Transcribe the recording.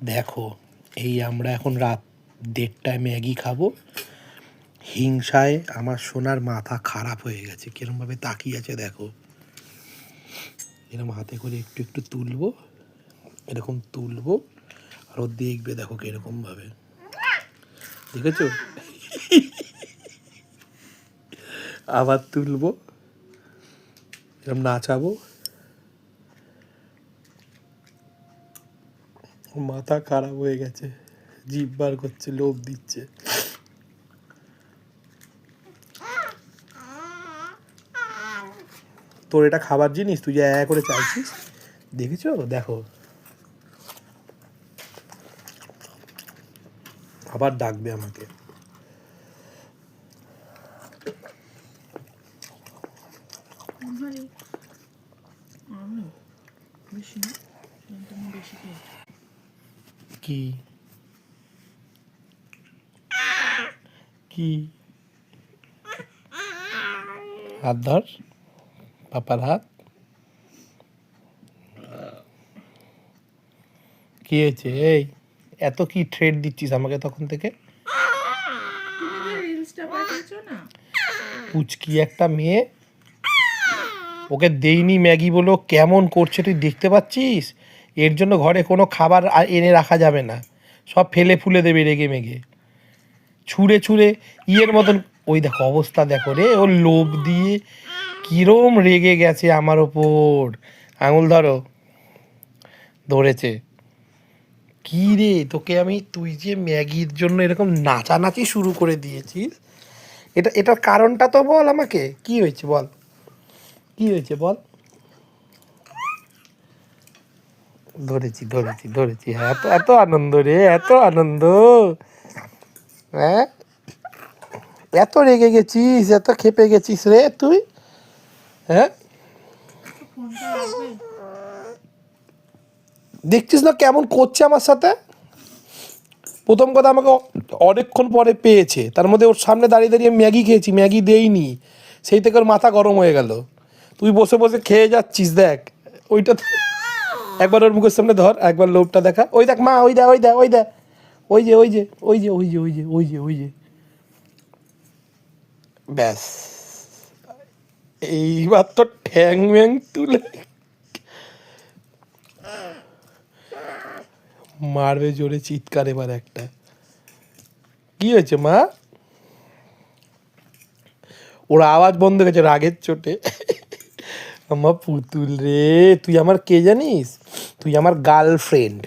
দেখো, এই আমরা এখন রাত 1:30টায় ম্যাগি খাবো। হিংসায় আমার সোনার মাথা খারাপ হয়ে গেছে, কিরমভাবে তাকিয়ে আছে দেখো। এরকম হাতে করে একটু একটু তুলবো, এরকম তুলবো, আর ও দেখবে দেখো কিরকম ভাবে, দেখেছো? আবার তুলবো, এরকম নাচাবো, মাথা খারাপ হয়ে গেছে, জিভ বার করছে, লোভ দিচ্ছে। তোর এটা খাবার জিনিস, তুই যা করে চাইছিস, দেখেছো? দেখো আবার ডাকবে আমাকে। কি কি হাত ধর, পাপার হাত। কি হয়েছে? এই এত কি থ্রেড দিচ্ছিস আমাকে তখন থেকে? পুচকি একটা মেয়ে, ওকে দেইনি ম্যাগি বলো, কেমন করছে তুই দেখতে পাচ্ছিস? এর জন্য ঘরে কোনো খাবার এনে রাখা যাবে না, সব ফেলে ফুলে দেবে রেগে মেগে, ছুঁড়ে ছুঁড়ে ইয়ের মতন। ওই দেখো অবস্থা দেখো রে, ওর লোভ দিয়ে কিরম রেগে গেছে আমার ওপর। আঙুল ধরো, ধরেছে। কি রে তোকে আমি, তুই যে ম্যাগির জন্য এরকম নাচানাচি শুরু করে দিয়েছিস, এটার কারণটা তো বল আমাকে, কি হয়েছে বল, কি হয়েছে বল। ধরেছি ধরেছি ধরেছি, হ্যাঁ, এত এত আনন্দ রে, এত আনন্দ, হ্যাঁ, এত রেগে গেছিস, এত খেপে গেছিস রে তুই, হ্যাঁ? দেখছিস না কেমন করছে আমার সাথে? প্রথম কথা আমাকে অনেকক্ষণ পরে পেয়েছে, তার মধ্যে ওর সামনে দাঁড়িয়ে দাঁড়িয়ে ম্যাগি খেয়েছি, ম্যাগি দেইনি, সেই থেকে ওর মাথা গরম হয়ে গেল। তুই বসে বসে খেয়ে যাচ্ছিস, দেখ ওইটা, একবার ওর মুখের সামনে ধর, একবার লোভটা দেখা, ওই দেখ মা, ওই দেখ ওই দেখ ওই দেখ, ওই যে ওই যে ওই যে ওই যে ওই যে ওই যে ওই যে, ব্যাস, এইবার তো ঠ্যাং ম্যাং তুলে মারবে জোরে চিৎকার এবার একটা। কি হয়েছে মা? ওর আওয়াজ বন্ধ হয়ে গেছে রাগের চোটে। আমার পুতুল রে, তুই আমার কে জানিস? তুই আমার গার্লফ্রেন্ড।